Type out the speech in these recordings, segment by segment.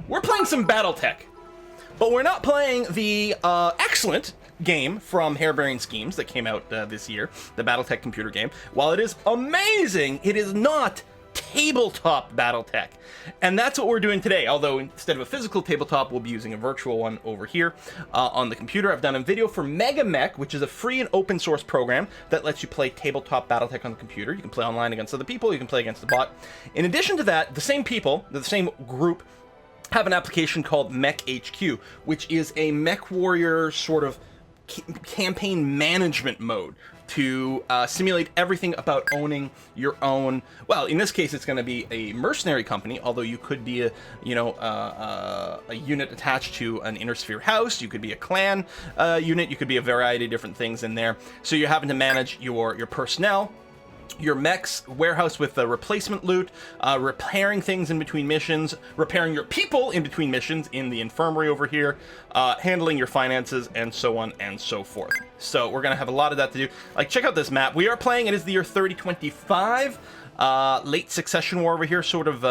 we're playing some Battletech. But we're not playing the excellent game from Harebrained Schemes that came out this year, the Battletech computer game. While it is amazing, it is not tabletop Battletech. And that's what we're doing today, although instead of a physical tabletop, we'll be using a virtual one over here on the computer. I've done a video for MekHQ, which is a free and open source program that lets you play tabletop Battletech on the computer. You can play online against other people, you can play against the bot. In addition to that, the same people, the same group, have an application called MekHQ, which is a mech warrior sort of campaign management mode to simulate everything about owning your own. Well, in this case, it's going to be a mercenary company. Although you could be a unit attached to an inner sphere house. You could be a clan unit. You could be a variety of different things in there. So you're having to manage your personnel, your mech's warehouse with the replacement loot, repairing things in between missions, repairing your people in between missions in the infirmary over here, handling your finances, and so on and so forth. So we're gonna have a lot of that to do. Like, check out this map. We are playing, it is the year 3025, late succession war over here, sort of,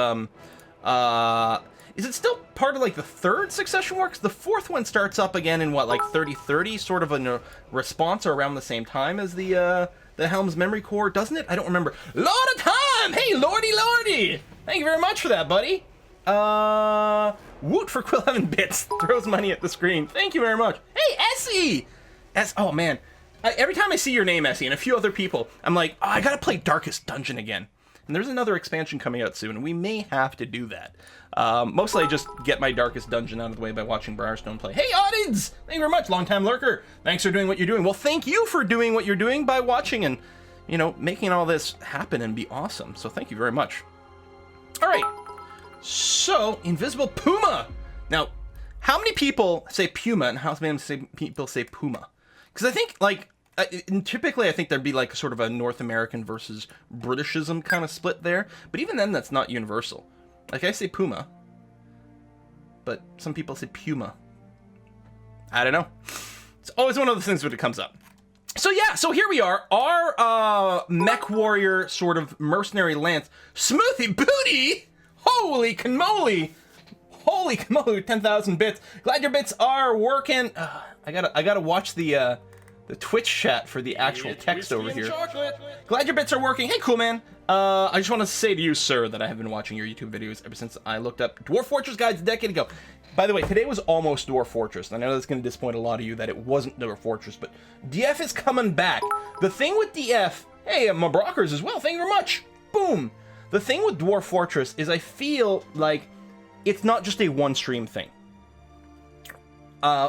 is it still part of like the third succession war? 'Cause the fourth one starts up again in what, like 3030, sort of a response or around the same time as the Helm's Memory Core, doesn't it? I don't remember. Lord of Time! Hey, lordy! Thank you very much for that, buddy. Woot for Quill 11 bits. Throws money at the screen. Thank you very much. Hey, Essie! Oh, man. Every time I see your name, Essie, and a few other people, I'm like, oh, I gotta play Darkest Dungeon again. And there's another expansion coming out soon, and we may have to do that. Mostly I just get my Darkest Dungeon out of the way by watching Briarstone play. Hey, Audience! Thank you very much, long-time lurker. Thanks for doing what you're doing. Well, thank you for doing what you're doing by watching and, you know, making all this happen and be awesome. So thank you very much. All right. So, Invisible Puma. Now, how many people say Puma, and how many people say Puma? Because I think, like, typically I think there'd be like sort of a North American versus Britishism kind of split there, but even then that's not universal. Like, I say Puma, but some people say Puma. I don't know. It's always one of those things when it comes up. So yeah, so here we are, our mech warrior sort of mercenary lance, Smoothie Booty. Holy cannoli! Holy cannoli! 10,000 bits. Glad your bits are working. I gotta watch the Twitch chat for the actual text over here. Glad your bits are working. Hey, cool man. I just want to say to you, sir, that I have been watching your YouTube videos ever since I looked up Dwarf Fortress guides a decade ago. By the way, today was almost Dwarf Fortress. I know that's going to disappoint a lot of you that it wasn't Dwarf Fortress, but DF is coming back. The thing with DF, hey, my Brockers as well, thank you very much. Boom. The thing with Dwarf Fortress is I feel like it's not just a one-stream thing.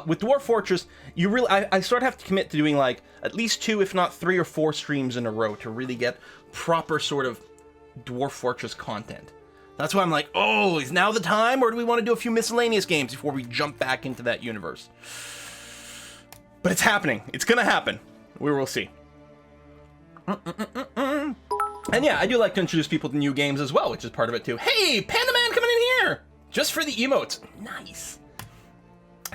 With Dwarf Fortress, you really, I sort of have to commit to doing like at least 2, if not 3 or 4 streams in a row to really get proper sort of Dwarf Fortress content. That's why I'm like, oh, is now the time, or do we want to do a few miscellaneous games before we jump back into that universe? But it's happening. It's gonna happen. We will see. And yeah, I do like to introduce people to new games as well, which is part of it too. Hey, Panda Man coming in here! Just for the emotes. Nice.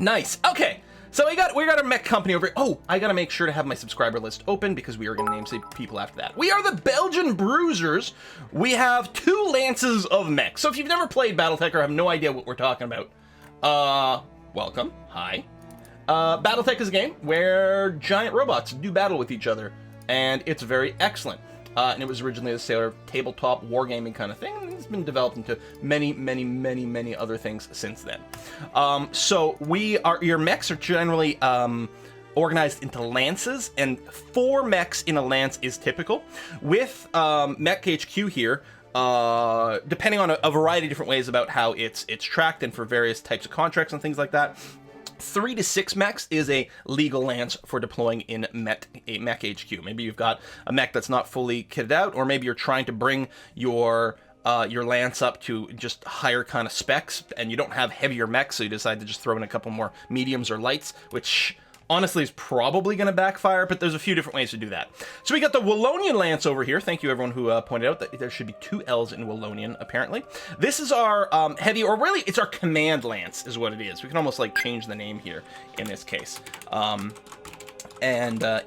Nice. Okay. So we got our mech company over here. Oh, I gotta make sure to have my subscriber list open because we are gonna name some people after that. We are the Belgian Bruisers. We have 2 lances of mech. So if you've never played Battletech or have no idea what we're talking about, welcome. Hi. Battletech is a game where giant robots do battle with each other, and it's very excellent. And it was originally a sort of tabletop wargaming kind of thing, and it's been developed into many other things since then. So your mechs are generally organized into lances, and 4 mechs in a lance is typical. With MekHQ here, depending on a variety of different ways about how it's tracked and for various types of contracts and things like that, 3 to 6 mechs is a legal lance for deploying in MekHQ. Maybe you've got a mech that's not fully kitted out, or maybe you're trying to bring your lance up to just higher kind of specs, and you don't have heavier mechs, so you decide to just throw in a couple more mediums or lights, which honestly is probably going to backfire, but there's a few different ways to do that. So we got the Wallonia Lance over here. Thank you everyone who pointed out that there should be 2 L's in Wallonian, apparently. This is our heavy, or really it's our command lance is what it is. We can almost like change the name here in this case. And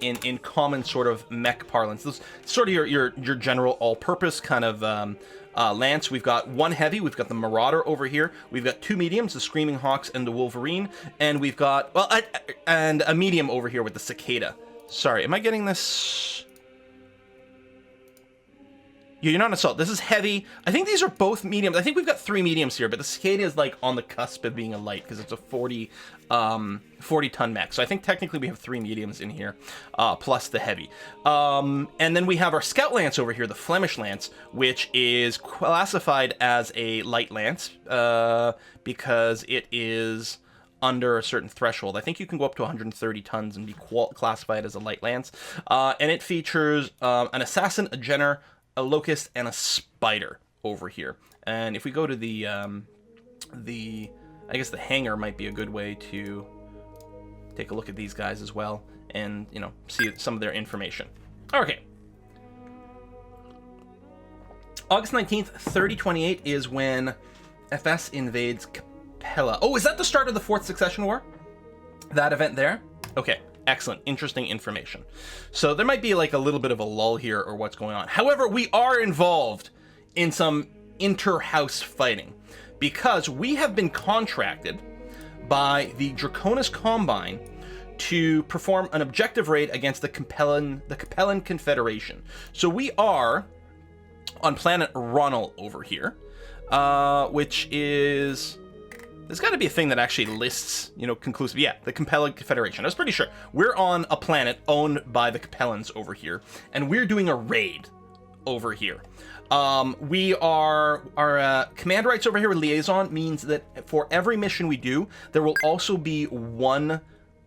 in common sort of mech parlance, this sort of your general all-purpose kind of Lance. We've got 1 heavy. We've got the Marauder over here. We've got 2 mediums, the Screaming Hawks and the Wolverine. And we've got, well, and a medium over here with the Cicada. Sorry, am I getting this? You're not an assault. This is heavy. I think these are both mediums. I think we've got 3 mediums here, but the Cicada is like on the cusp of being a light because it's a 40-ton mech. So I think technically we have 3 mediums in here, plus the heavy. And then we have our Scout Lance over here, the Flemish Lance, which is classified as a light lance because it is under a certain threshold. I think you can go up to 130 tons and be classified as a light lance. And it features an Assassin, a Jenner, a Locust, and a Spider over here. And if we go to the I guess the hangar might be a good way to take a look at these guys as well and, you know, see some of their information. Okay. August 19th, 3028 is when FS invades Capella. Oh, is that the start of the 4th Succession War? That event there? Okay. Excellent. Interesting information. So there might be like a little bit of a lull here or what's going on. However, we are involved in some inter-house fighting because we have been contracted by the Draconis Combine to perform an objective raid against the Capellan Confederation. So we are on planet Ronal over here, which is... There's got to be a thing that actually lists, you know, conclusively. Yeah, the Capellan Confederation. I was pretty sure. We're on a planet owned by the Capellans over here, and we're doing a raid over here. Our command rights over here with Liaison means that for every mission we do, there will also be 1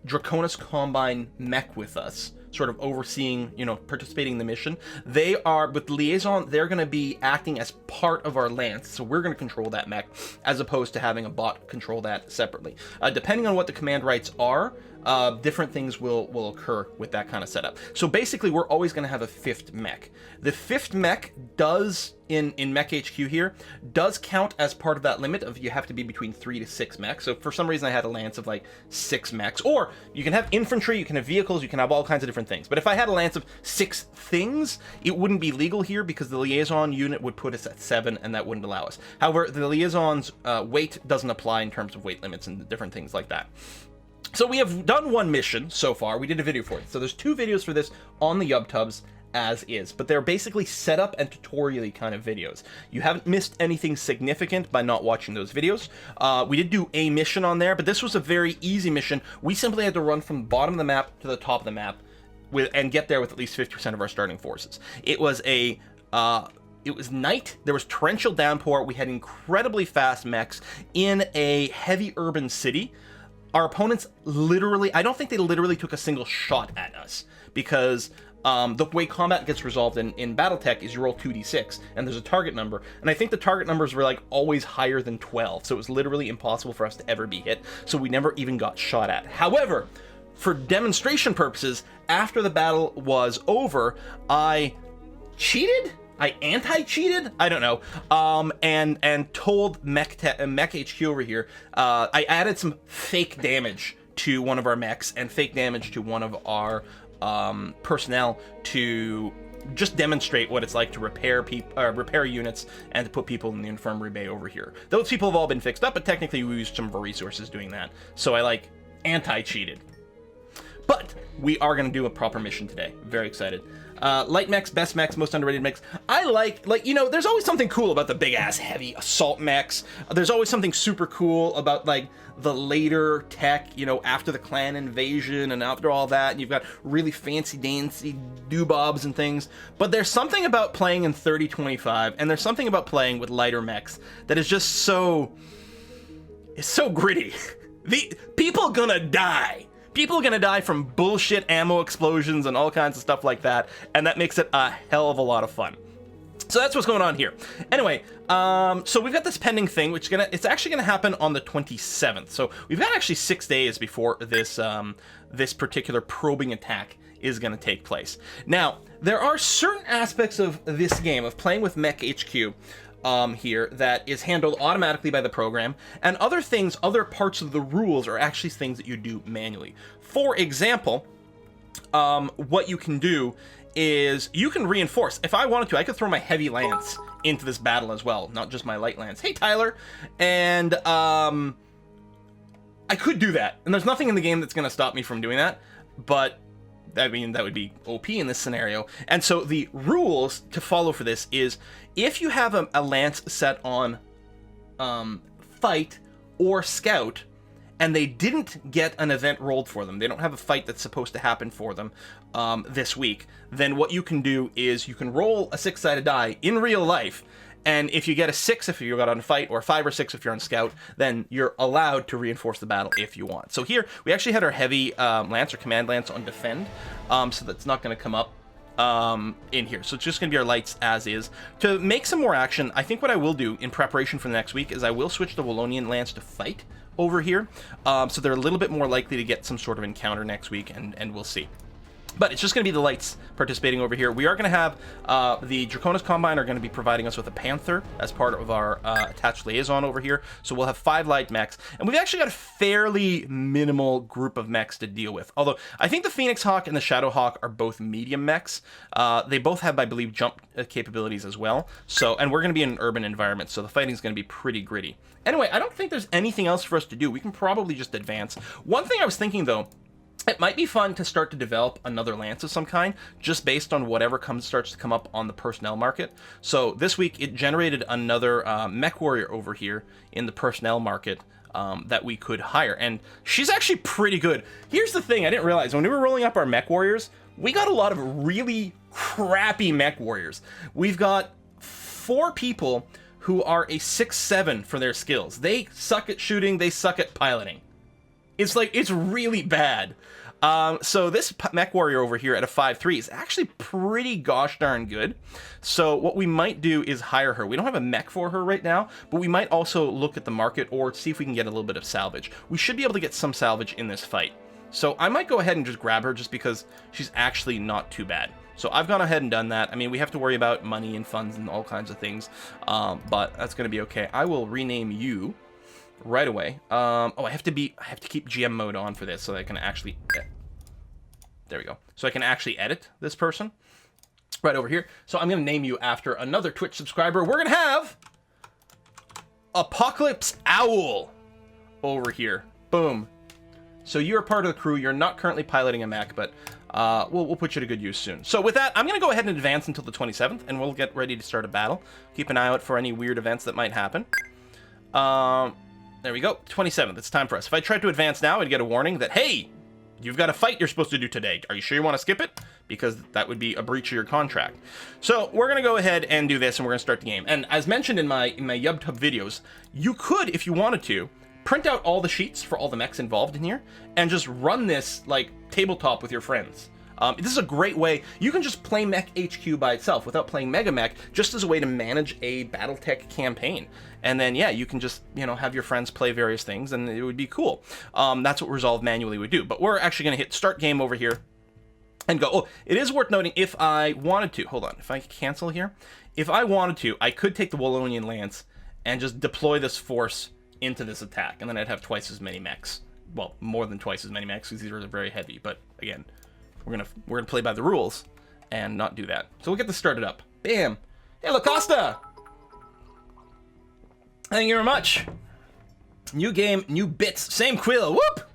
Draconis Combine mech with us, sort of overseeing, you know, participating in the mission. They are, with Liaison, they're going to be acting as part of our Lance, so we're going to control that mech, as opposed to having a bot control that separately. Depending on what the command rights are, different things will occur with that kind of setup. So basically, we're always going to have a 5th mech. The 5th mech does, in MekHQ here, does count as part of that limit of you have to be between 3 to 6 mechs. So for some reason I had a Lance of like 6 mechs. Or you can have infantry, you can have vehicles, you can have all kinds of different things. But if I had a Lance of 6 things, it wouldn't be legal here because the Liaison unit would put us at 7 and that wouldn't allow us. However, the Liaison's weight doesn't apply in terms of weight limits and different things like that. So we have done 1 mission so far. We did a video for it. So there's 2 videos for this on the YubTubs as is, but they're basically setup and tutorial-y kind of videos. You haven't missed anything significant by not watching those videos. We did do a mission on there, but this was a very easy mission. We simply had to run from the bottom of the map to the top of the map and get there with at least 50% of our starting forces. It was a it was night, there was torrential downpour, we had incredibly fast mechs in a heavy urban city. Our opponents literally, I don't think they literally took a single shot at us, because the way combat gets resolved in Battletech is you roll 2d6, and there's a target number, and I think the target numbers were like always higher than 12, so it was literally impossible for us to ever be hit, so we never even got shot at. However, for demonstration purposes, after the battle was over, I cheated? I anti-cheated? I don't know. And told MekHQ over here, I added some fake damage to one of our mechs and fake damage to one of our personnel to just demonstrate what it's like to repair units and to put people in the infirmary bay over here. Those people have all been fixed up, but technically we used some of our resources doing that. So I like anti-cheated. But we are going to do a proper mission today. Very excited. Light mechs, best mechs, most underrated mechs. I like, you know, there's always something cool about the big-ass heavy assault mechs. There's always something super cool about, like, the later tech, you know, after the clan invasion and after all that, and you've got really fancy-dancy doobobs and things. But there's something about playing in 3025, and there's something about playing with lighter mechs that is just so... It's so gritty. People gonna die. People are going to die from bullshit ammo explosions and all kinds of stuff like that, and that makes it a hell of a lot of fun. So that's what's going on here. Anyway, so we've got this pending thing, which it's actually going to happen on the 27th. So we've got actually 6 days before this this particular probing attack is going to take place. Now, there are certain aspects of this game, of playing with MekHQ, here, that is handled automatically by the program, and other things, other parts of the rules are actually things that you do manually. For example, what you can do is you can reinforce. If I wanted to, I could throw my heavy lance into this battle as well, not just my light lance. Hey, Tyler. And I could do that. And there's nothing in the game that's going to stop me from doing that. But, I mean, that would be OP in this scenario. And so the rules to follow for this is if you have a lance set on fight or scout, and they didn't get an event rolled for them, they don't have a fight that's supposed to happen for them this week, then what you can do is you can roll a 6-sided die in real life, and if you get a 6 if you got on fight, or a 5 or 6 if you're on scout, then you're allowed to reinforce the battle if you want. So here, we actually had our heavy lance or command lance on defend, so that's not going to come up in here. So it's just going to be our lights as is. To make some more action, I think what I will do in preparation for the next week is I will switch the Wallonia Lance to fight over here, so they're a little bit more likely to get some sort of encounter next week, and we'll see. But it's just going to be the lights participating over here. We are going to have the Draconis Combine are going to be providing us with a Panther as part of our attached liaison over here. So we'll have 5 light mechs. And we've actually got a fairly minimal group of mechs to deal with. Although I think the Phoenix Hawk and the Shadowhawk are both medium mechs. They both have, I believe, jump capabilities as well. So, and we're going to be in an urban environment, so the fighting is going to be pretty gritty. Anyway, I don't think there's anything else for us to do. We can probably just advance. One thing I was thinking, though, it might be fun to start to develop another lance of some kind, just based on whatever starts to come up on the personnel market. So this week, it generated another mech warrior over here in the personnel market that we could hire. And she's actually pretty good. Here's the thing I didn't realize. When we were rolling up our mech warriors, we got a lot of really crappy mech warriors. We've got 4 people who are a 6-7 for their skills. They suck at shooting, they suck at piloting. It's like, it's really bad. So this mech warrior over here at a 5-3 is actually pretty gosh darn good. So what we might do is hire her. We don't have a mech for her right now, but we might also look at the market or see if we can get a little bit of salvage. We should be able to get some salvage in this fight. So I might go ahead and just grab her just because she's actually not too bad. So I've gone ahead and done that. I mean, we have to worry about money and funds and all kinds of things, but that's going to be okay. I will rename you right away. Oh, I have to keep GM mode on for this so that I can actually, there we go. So I can actually edit this person right over here. So I'm going to name you after another Twitch subscriber. We're going to have Apocalypse Owl over here. Boom. So you're part of the crew. You're not currently piloting a mech, but we'll put you to good use soon. So with that, I'm going to go ahead and advance until the 27th, and we'll get ready to start a battle. Keep an eye out for any weird events that might happen. There we go, 27th, it's time for us. If I tried to advance now, I'd get a warning that, hey, you've got a fight you're supposed to do today. Are you sure you want to skip it? Because that would be a breach of your contract. So we're going to go ahead and do this, and we're going to start the game. And as mentioned in my YubTub videos, you could, if you wanted to, print out all the sheets for all the mechs involved in here, and just run this, like, tabletop with your friends. This is a great way. You can just play MekHQ by itself without playing Mega Mech, just as a way to manage a Battletech campaign. And then, yeah, you can just, you know, have your friends play various things, and it would be cool. That's what Resolve manually would do. But we're actually going to hit Start Game over here and go. Oh, it is worth noting, if I wanted to, hold on, if I cancel here, if I wanted to, I could take the Wallonia Lance and just deploy this force into this attack, and then I'd have twice as many mechs. Well, more than twice as many mechs, because these are very heavy, but again, we're gonna play by the rules and not do that. So we'll get this started up. Bam! Hey, LaCosta! Thank you very much. New game, new bits, same quill. Whoop!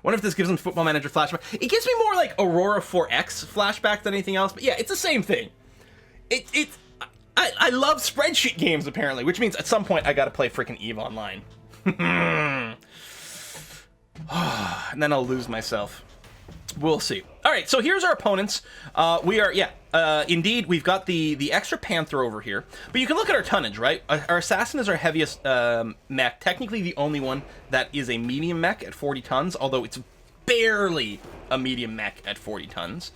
Wonder if this gives them Football Manager flashback. It gives me more like Aurora 4X flashback than anything else, but yeah, it's the same thing. I love spreadsheet games, apparently, which means at some point I gotta play freaking EVE Online. And then I'll lose myself. We'll see. All right, so here's our opponents. We are, indeed, we've got the extra Panther over here. But you can look at our tonnage, right? Our Assassin is our heaviest mech. Technically the only one that is a medium mech at 40 tons, although it's barely a medium mech at 40 tons.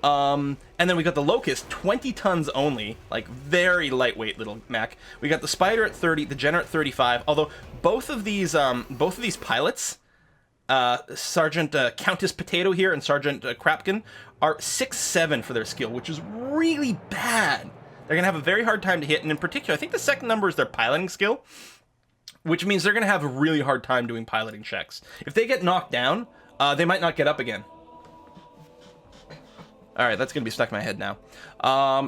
And then we got the Locust, 20 tons only, like very lightweight little mech. We got the Spider at 30, the Jenner at 35, although both of these pilots, Sergeant Countess Potato here and Sergeant Krapkin, are 6-7 for their skill, which is really bad. They're gonna have a very hard time to hit, and in particular, I think the second number is their piloting skill, which means they're gonna have a really hard time doing piloting checks. If they get knocked down, they might not get up again. All right, that's going to be stuck in my head now.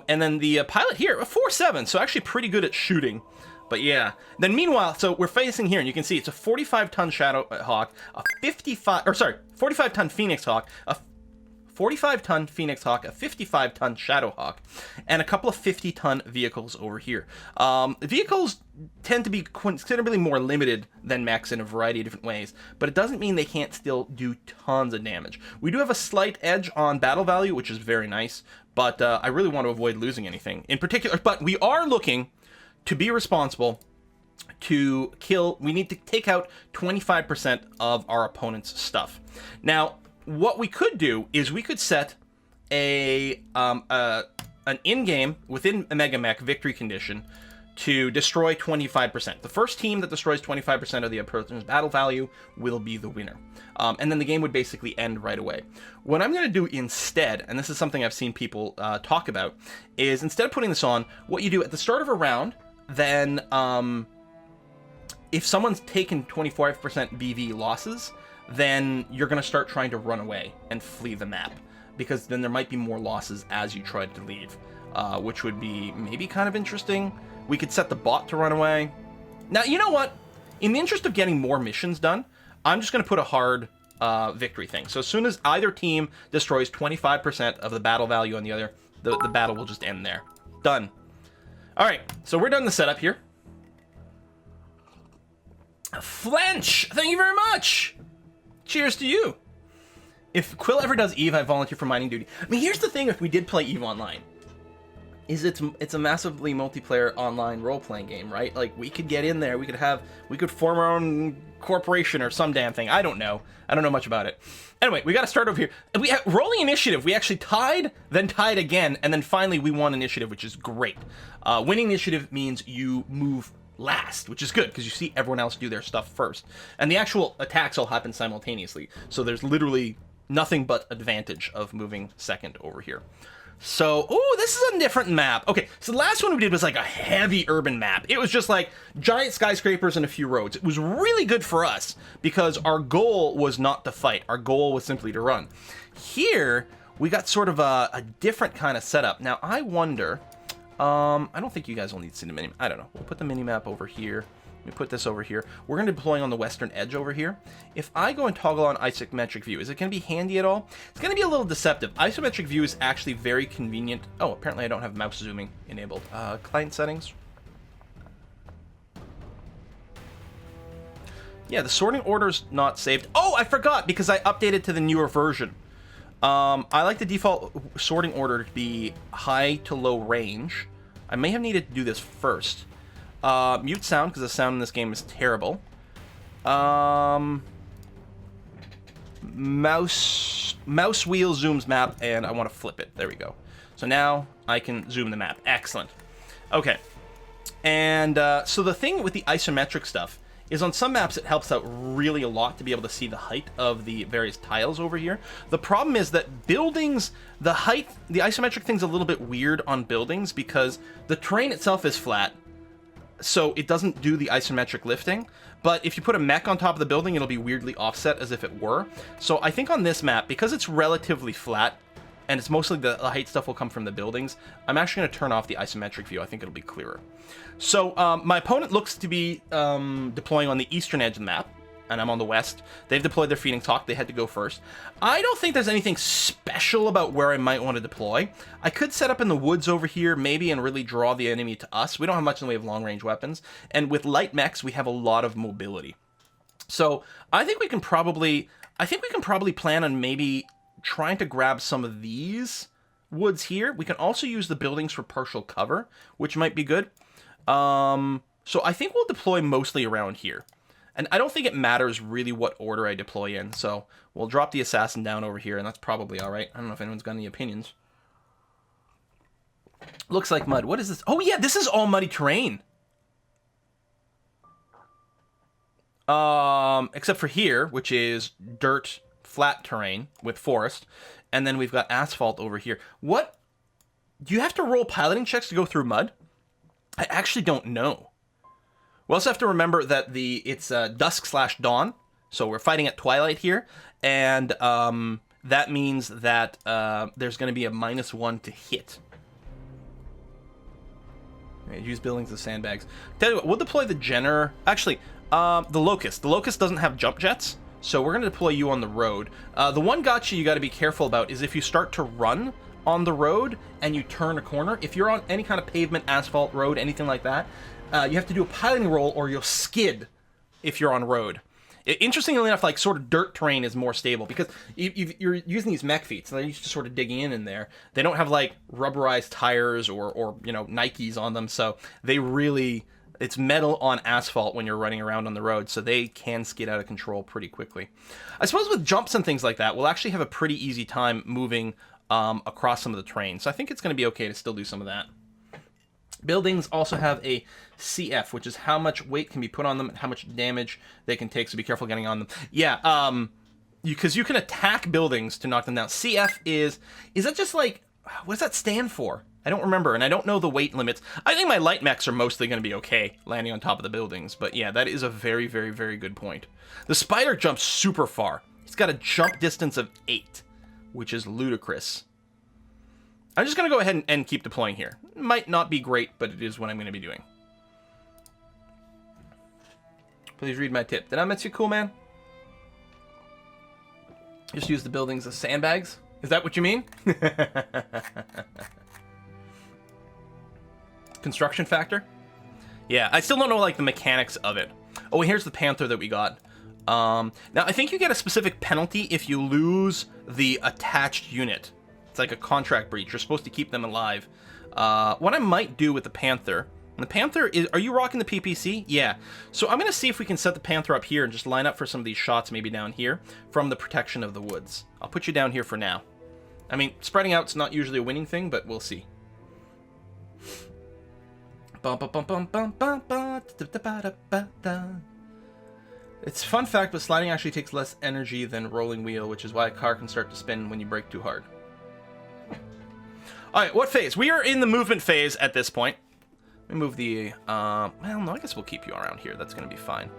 And then the pilot here, a 4.7, so actually pretty good at shooting. But yeah. Then meanwhile, so we're facing here, and you can see it's a 45-ton Shadowhawk, a 45-ton Phoenix Hawk, a 45-ton Phoenix Hawk, a 55-ton Shadowhawk, and a couple of 50-ton vehicles over here. Vehicles tend to be considerably more limited than mechs in a variety of different ways, but it doesn't mean they can't still do tons of damage. We do have a slight edge on battle value, which is very nice, but I really want to avoid losing anything in particular. But we are looking to be responsible to kill. We need to take out 25% of our opponent's stuff. Now, what we could do is we could set an in-game within a Mega Mech victory condition to destroy 25%. The first team that destroys 25% of the opponent's battle value will be the winner. And then the game would basically end right away. What I'm going to do instead, and this is something I've seen people talk about, is instead of putting this on, what you do at the start of a round, then if someone's taken 25% BV losses, then you're going to start trying to run away and flee the map, because then there might be more losses as you try to leave, which would be maybe kind of interesting. We could set the bot to run away. Now, you know what? In the interest of getting more missions done, I'm just going to put a hard victory thing. So as soon as either team destroys 25% of the battle value on the other, the battle will just end there. Done. All right, so we're done the setup here. Flench, thank you very much. Cheers to you. If Quill ever does EVE, I volunteer for mining duty. I mean, here's the thing: if we did play EVE online, is it's a massively multiplayer online role-playing game, right? Like, we could get in there, we could form our own corporation or some damn thing. I don't know much about it. Anyway, we got to start over here. We have rolling initiative. We actually tied, then tied again, and then finally we won initiative, which is great. Winning initiative means you move last, which is good because you see everyone else do their stuff first, and the actual attacks all happen simultaneously, so there's literally nothing but advantage of moving second over here. So, oh, this is a different map. Okay, so the last one we did was like a heavy urban map. It was just like giant skyscrapers and a few roads. It was really good for us because our goal was not to fight. Our goal was simply to run. Here, we got sort of a different kind of setup. Now, I wonder, I don't think you guys will need to see the minimap. I don't know. We'll put the minimap over here. Let me put this over here. We're going to be deploying on the western edge over here. If I go and toggle on isometric view, is it going to be handy at all? It's going to be a little deceptive. Isometric view is actually very convenient. Oh, apparently I don't have mouse zooming enabled. Client settings. Yeah, the sorting order's not saved. Oh, I forgot because I updated to the newer version. I like the default sorting order to be high to low range. I may have needed to do this first. Mute sound, because the sound in this game is terrible. Mouse wheel zooms map, and I want to flip it. There we go. So now I can zoom the map. Excellent. Okay. And so the thing with the isometric stuff is on some maps it helps out really a lot to be able to see the height of the various tiles over here. The problem is that buildings, the height, the isometric thing's a little bit weird on buildings because the terrain itself is flat, so it doesn't do the isometric lifting. But if you put a mech on top of the building, it'll be weirdly offset as if it were. So I think on this map, because it's relatively flat, and it's mostly the height stuff will come from the buildings, I'm actually going to turn off the isometric view. I think it'll be clearer. So my opponent looks to be deploying on the eastern edge of the map, and I'm on the west. They've deployed their Phoenix Hawk. They had to go first. I don't think there's anything special about where I might want to deploy. I could set up in the woods over here, maybe, and really draw the enemy to us. We don't have much in the way of long-range weapons, and with light mechs, we have a lot of mobility. So I think we can probably plan on maybe trying to grab some of these woods here. We can also use the buildings for partial cover, which might be good. So I think we'll deploy mostly around here. And I don't think it matters really what order I deploy in, so we'll drop the assassin down over here, and that's probably all right. I don't know if anyone's got any opinions. Looks like mud. What is this? Oh, yeah, this is all muddy terrain. Except for here, which is dirt, flat terrain with forest, and then we've got asphalt over here. What? Do you have to roll piloting checks to go through mud? I actually don't know. We also have to remember that it's dusk/dawn, so we're fighting at twilight here, and that means that there's going to be a -1 to hit. Right, use buildings as sandbags. Tell you what, we'll deploy the Jenner. Actually, the Locust. The Locust doesn't have jump jets, so we're going to deploy you on the road. The one gotcha you got to be careful about is if you start to run on the road and you turn a corner. If you're on any kind of pavement, asphalt road, anything like that, you have to do a piloting roll or you'll skid if you're on road. Interestingly enough, like sort of dirt terrain is more stable because you're using these mech feet, so they're used to sort of digging in there. They don't have like rubberized tires or you know, Nikes on them, so they really, it's metal on asphalt when you're running around on the road, so they can skid out of control pretty quickly. I suppose with jumps and things like that, we'll actually have a pretty easy time moving across some of the terrain, so I think it's going to be okay to still do some of that. Buildings also have a CF, which is how much weight can be put on them and how much damage they can take, so be careful getting on them. Yeah, because you can attack buildings to knock them down. CF is that just like, what does that stand for? I don't remember, and I don't know the weight limits. I think my light mechs are mostly going to be okay landing on top of the buildings, but yeah, that is a very, very, very good point. The spider jumps super far. He's got a jump distance of 8, which is ludicrous. I'm just going to go ahead and keep deploying here. Might not be great, but it is what I'm going to be doing. Please read my tip. Did I miss you, cool man? Just use the buildings as sandbags? Is that what you mean? Construction factor? Yeah, I still don't know like the mechanics of it. Oh, and here's the Panther that we got. Now, I think you get a specific penalty if you lose the attached unit. It's like a contract breach. You're supposed to keep them alive. What I might do with the Panther... And the Panther is... Are you rocking the PPC? Yeah. So I'm going to see if we can set the Panther up here and just line up for some of these shots maybe down here from the protection of the woods. I'll put you down here for now. I mean, spreading out's not usually a winning thing, but we'll see. It's a fun fact, but sliding actually takes less energy than rolling wheel, which is why a car can start to spin when you brake too hard. Alright, what phase? We are in the movement phase at this point. Let me move the... well, no, I guess we'll keep you around here. That's going to be fine.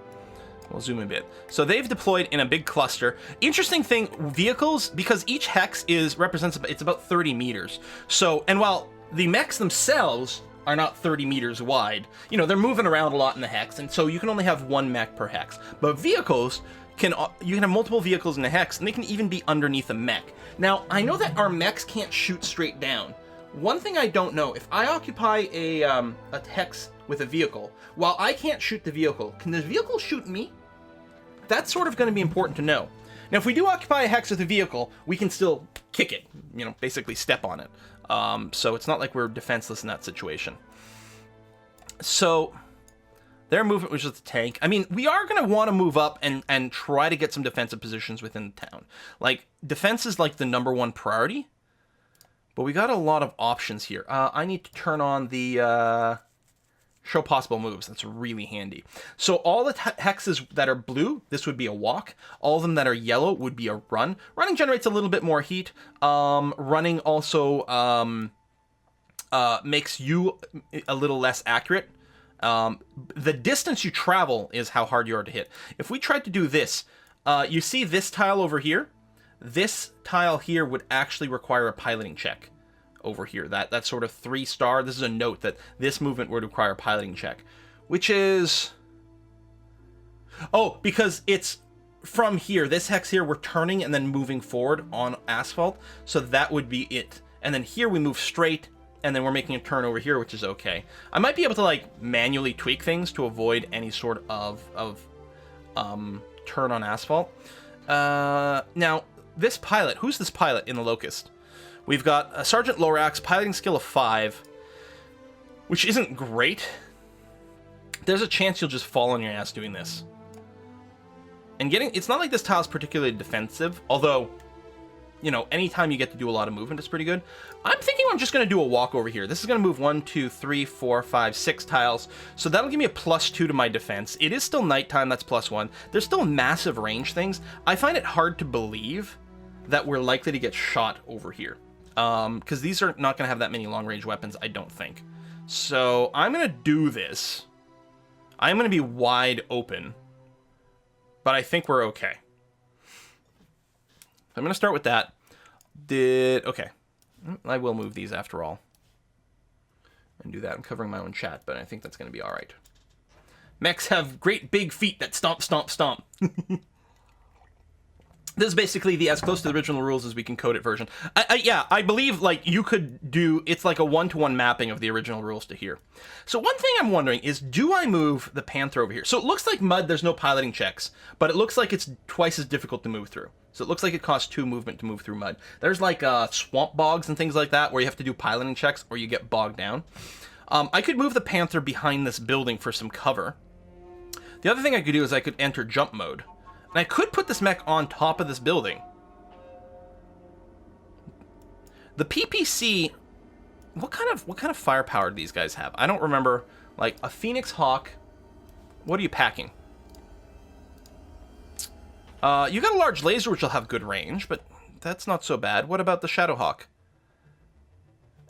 We'll zoom a bit. So they've deployed in a big cluster. Interesting thing, vehicles, because each hex represents... It's about 30 meters. So, and while the mechs themselves are not 30 meters wide, you know, they're moving around a lot in the hex, and so you can only have one mech per hex. But vehicles... you can have multiple vehicles in a hex, and they can even be underneath a mech. Now, I know that our mechs can't shoot straight down. One thing I don't know, if I occupy a hex with a vehicle, while I can't shoot the vehicle, can the vehicle shoot me? That's sort of going to be important to know. Now, if we do occupy a hex with a vehicle, we can still kick it, you know, basically step on it. So it's not like we're defenseless in that situation. So... their movement was just a tank. I mean, we are going to want to move up and try to get some defensive positions within the town. Like, defense is like the #1 priority. But we got a lot of options here. I need to turn on the show possible moves. That's really handy. So all the hexes that are blue, this would be a walk. All of them that are yellow would be a run. Running generates a little bit more heat. Running also makes you a little less accurate. The distance you travel is how hard you are to hit. If we tried to do this, you see this tile over here? This tile here would actually require a piloting check over here. That sort of 3-star, this is a note that this movement would require a piloting check, which is... Oh, because it's from here, this hex here, we're turning and then moving forward on asphalt, so that would be it. And then here we move straight, and then we're making a turn over here, which is okay. I might be able to like manually tweak things to avoid any sort of turn on asphalt. Now, this pilot, who's this pilot in the Locust? We've got a Sergeant Lorax, piloting skill of 5, which isn't great. There's a chance you'll just fall on your ass doing this. And it's not like this tile's particularly defensive, although... you know, anytime you get to do a lot of movement, it's pretty good. I'm thinking I'm just going to do a walk over here. This is going to move 1, 2, 3, 4, 5, 6 tiles. So that'll give me a +2 to my defense. It is still nighttime, that's +1. There's still massive range things. I find it hard to believe that we're likely to get shot over here. Because these are not going to have that many long-range weapons, I don't think. So I'm going to do this. I'm going to be wide open. But I think we're okay. I'm going to start with that. Okay. I will move these after all. And do that. I'm covering my own chat, but I think that's going to be all right. Mechs have great big feet that stomp, stomp, stomp. This is basically the as close to the original rules as we can code it version. Yeah, I believe like you could do, it's like a one-to-one mapping of the original rules to here. So one thing I'm wondering is, do I move the Panther over here? So it looks like mud, there's no piloting checks, but it looks like it's twice as difficult to move through. So it looks like it costs 2 movement to move through mud. There's like swamp bogs and things like that where you have to do piloting checks or you get bogged down. I could move the Panther behind this building for some cover. The other thing I could do is I could enter jump mode. And I could put this mech on top of this building. The PPC, what kind of firepower do these guys have? I don't remember. Like a Phoenix Hawk. What are you packing? You got a large laser, which will have good range, but that's not so bad. What about the Shadowhawk?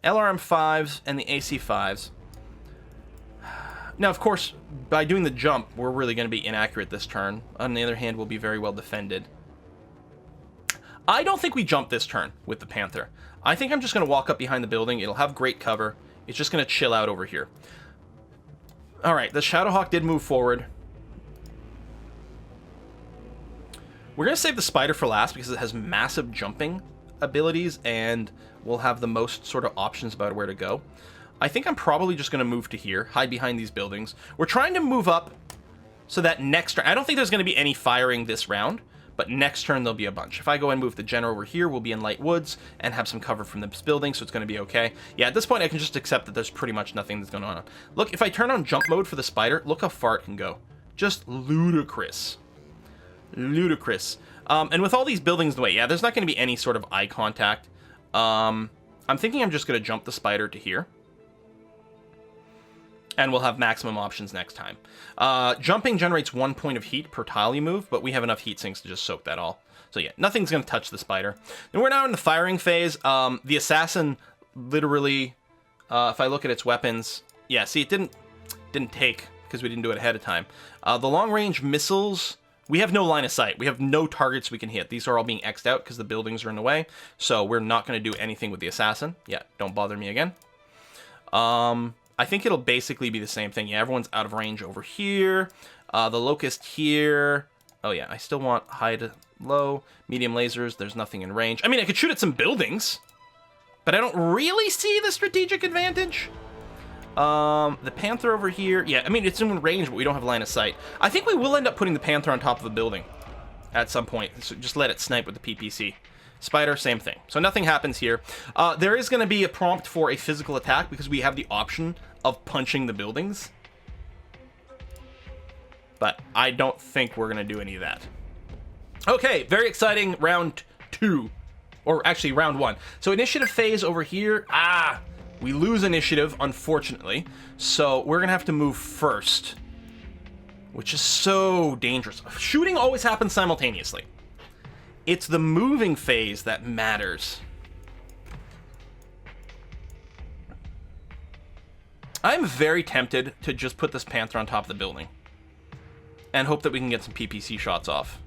LRM-5s and the AC-5s. Now, of course, by doing the jump, we're really going to be inaccurate this turn. On the other hand, we'll be very well defended. I don't think we jump this turn with the Panther. I think I'm just going to walk up behind the building. It'll have great cover. It's just going to chill out over here. All right, the Shadowhawk did move forward. We're going to save the Spider for last because it has massive jumping abilities and we'll have the most sort of options about where to go. I think I'm probably just going to move to here, hide behind these buildings. We're trying to move up so that next turn... I don't think there's going to be any firing this round, but next turn there'll be a bunch. If I go and move the General over here, we'll be in light woods and have some cover from this building, so it's going to be okay. Yeah, at this point I can just accept that there's pretty much nothing that's going on. Look, if I turn on jump mode for the Spider, look how far it can go. Just ludicrous. Ludicrous. And with all these buildings in the way, yeah, there's not going to be any sort of eye contact. I'm thinking I'm just going to jump the Spider to here. And we'll have maximum options next time. Jumping generates 1 point of heat per tile you move, but we have enough heat sinks to just soak that all. So yeah, nothing's going to touch the Spider. And we're now in the firing phase. The Assassin literally, if I look at its weapons, yeah, see, it didn't take, because we didn't do it ahead of time. The long-range missiles, we have no line of sight. We have no targets we can hit. These are all being X'd out because the buildings are in the way. So we're not going to do anything with the Assassin. Yeah, don't bother me again. I think it'll basically be the same thing. Yeah, everyone's out of range over here. The Locust here. Oh yeah, I still want high to low. Medium lasers, there's nothing in range. I mean, I could shoot at some buildings, but I don't really see the strategic advantage. The Panther over here. Yeah, I mean, it's in range, but we don't have line of sight. I think we will end up putting the Panther on top of a building at some point. So just let it snipe with the PPC. Spider, same thing. So nothing happens here. There is going to be a prompt for a physical attack because we have the option of punching the buildings. But I don't think we're going to do any of that. Okay, very exciting round 2. Or actually round 1. So initiative phase over here. We lose initiative, unfortunately. So we're going to have to move first. Which is so dangerous. Shooting always happens simultaneously. It's the moving phase that matters. I'm very tempted to just put this Panther on top of the building. And hope that we can get some PPC shots off.